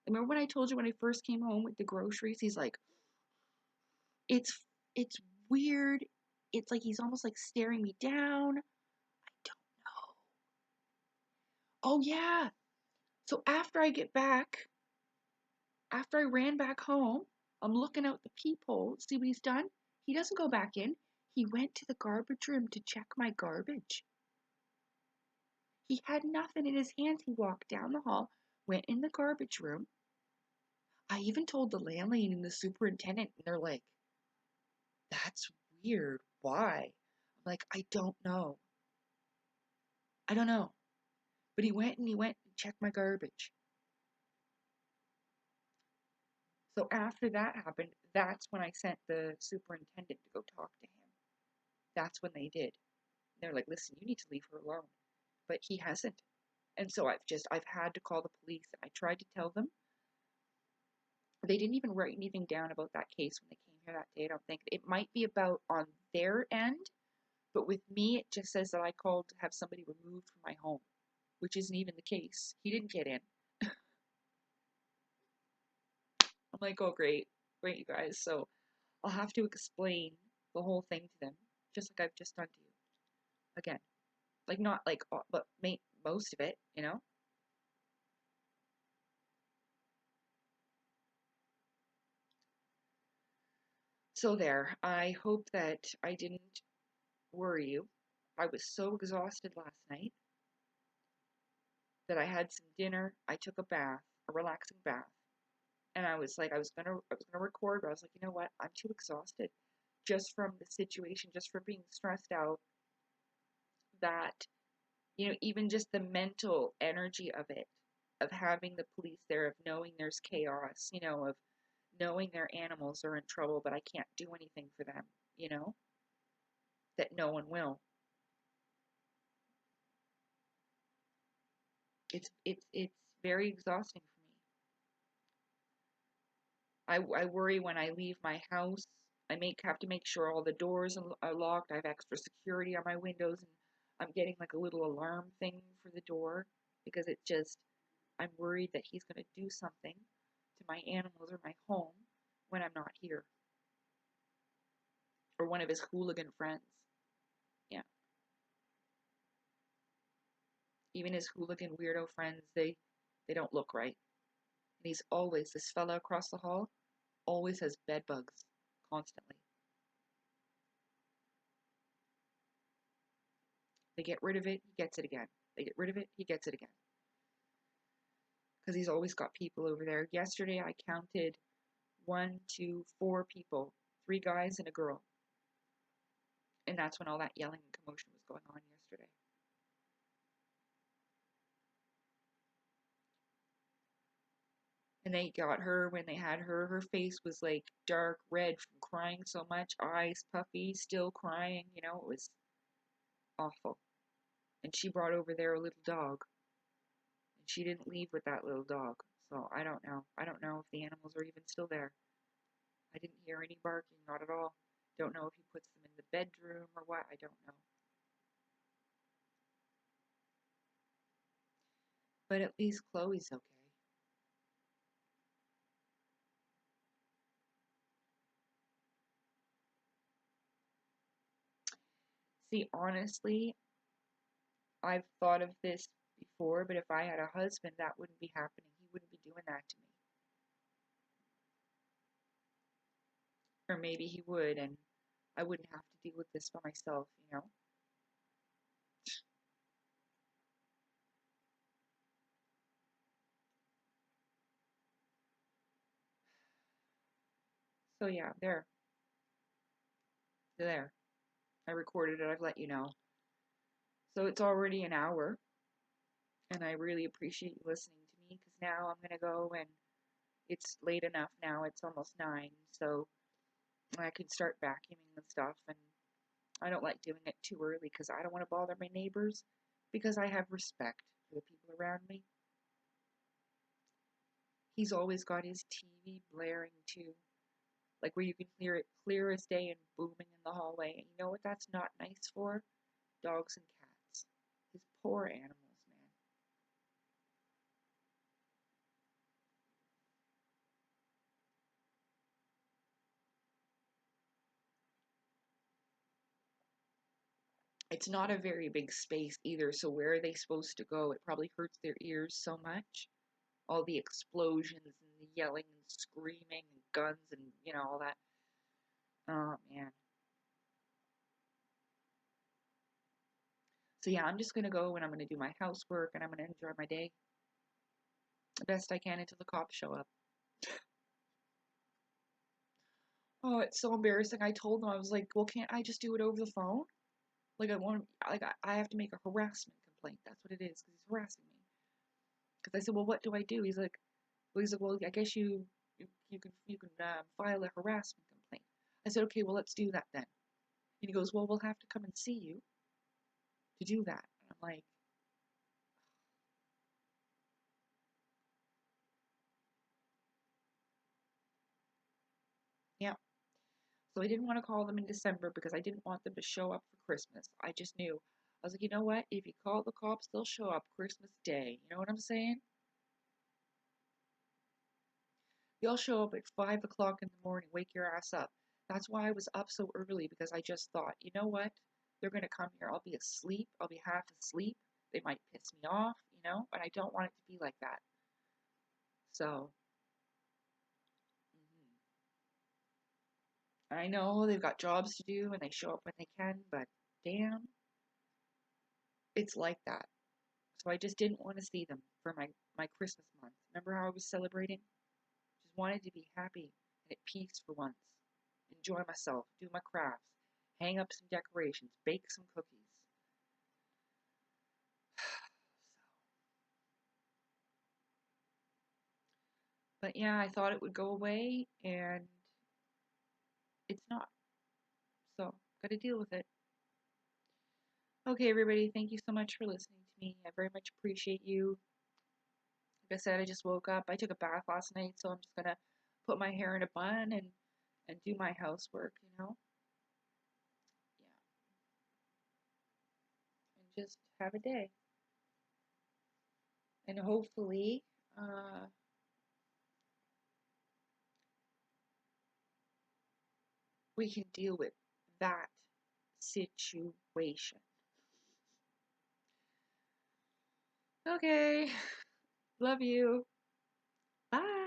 Remember when I told you when I first came home with the groceries, he's like, it's weird. It's like he's almost like staring me down. I don't know. Oh yeah. So after I ran back home, I'm looking out the peephole, see what he's done? He doesn't go back in. He went to the garbage room to check my garbage. He had nothing in his hands. He walked down the hall, went in the garbage room. I even told the landlady and the superintendent, and they're like, that's weird. Why? I'm like, I don't know. I don't know. But he went and checked my garbage. So after that happened, that's when I sent the superintendent to go talk to him. That's when they did. They're like, listen, you need to leave her alone. But he hasn't. And so I've had to call the police, and I tried to tell them. They didn't even write anything down about that case when they came here that day, I don't think. It might be about on their end, but with me, it just says that I called to have somebody removed from my home, which isn't even the case. He didn't get in. I'm like, oh, great, you guys. So I'll have to explain the whole thing to them, just like I've just done to you. Again, like not like, but most of it, So there. I hope that I didn't worry you. I was so exhausted last night that I had some dinner. I took a bath, a relaxing bath, and I was like, I was gonna record, but I was like, you know what? I'm too exhausted, just from the situation, just for being stressed out. That even just the mental energy of it, of having the police there, of knowing there's chaos, of knowing their animals are in trouble, but I can't do anything for them, that no one will. It's very exhausting for me. I worry when I leave my house. I have to make sure all the doors are locked. I have extra security on my windows, and I'm getting like a little alarm thing for the door because I'm worried that he's going to do something to my animals or my home when I'm not here, or one of his hooligan friends. Yeah, even his hooligan weirdo friends, they don't look right. And he's always, this fella across the hall always has bed bugs constantly. They get rid of it, he gets it again. They get rid of it, he gets it again. Because he's always got people over there. Yesterday I counted 1, 2, 4 people, 3 guys and a girl. And that's when all that yelling and commotion was going on yesterday. And they got her when they had her. Her face was like dark red from crying so much, eyes puffy, still crying. It was awful. And she brought over there a little dog, and she didn't leave with that little dog. So I don't know. I don't know if the animals are even still there. I didn't hear any barking, not at all. Don't know if he puts them in the bedroom or what. I don't know. But at least Chloe's okay. See, honestly, I've thought of this before, but if I had a husband, that wouldn't be happening. He wouldn't be doing that to me. Or maybe he would, and I wouldn't have to deal with this by myself. So yeah, there. I recorded it. I've let you know. So it's already an hour, and I really appreciate you listening to me because now I'm gonna go and it's late enough now. It's almost 9, so I can start vacuuming and stuff. And I don't like doing it too early because I don't want to bother my neighbors because I have respect for the people around me. He's always got his TV blaring too, like where you can hear it clear as day and booming in the hallway. And you know what that's not nice for? Dogs and cats. His poor animals, man. It's not a very big space either, so where are they supposed to go? It probably hurts their ears so much. All the explosions and the yelling and screaming and guns and, all that. Oh, man. So, yeah, I'm just going to go and I'm going to do my housework and I'm going to enjoy my day the best I can until the cops show up. Oh, it's so embarrassing. I told them, I was like, well, can't I just do it over the phone? Like, I have to make a harassment complaint. That's what it is, because he's harassing me. Because I said, well, what do I do? Well, I guess you can file a harassment complaint. I said, okay, well, let's do that then. And he goes, well, we'll have to come and see you to do that. And I'm like, yeah. So I didn't want to call them in December because I didn't want them to show up for Christmas. I just knew. I was like, you know what? If you call the cops, they'll show up Christmas Day. You know what I'm saying? They'll show up at 5 o'clock in the morning, wake your ass up. That's why I was up so early because I just thought, you know what? They're going to come here. I'll be asleep. I'll be half asleep. They might piss me off, and I don't want it to be like that. So, I know they've got jobs to do and they show up when they can, but damn, it's like that. So I just didn't want to see them for my Christmas month. Remember how I was celebrating? Just wanted to be happy and at peace for once. Enjoy myself, do my crafts, hang up some decorations, bake some cookies. But yeah, I thought it would go away and it's not. So, gotta deal with it. Okay, everybody, thank you so much for listening to me. I very much appreciate you. Like I said, I just woke up. I took a bath last night, so I'm just gonna put my hair in a bun and do my housework. Yeah, and just have a day. And hopefully, we can deal with that situation. Okay, love you. Bye.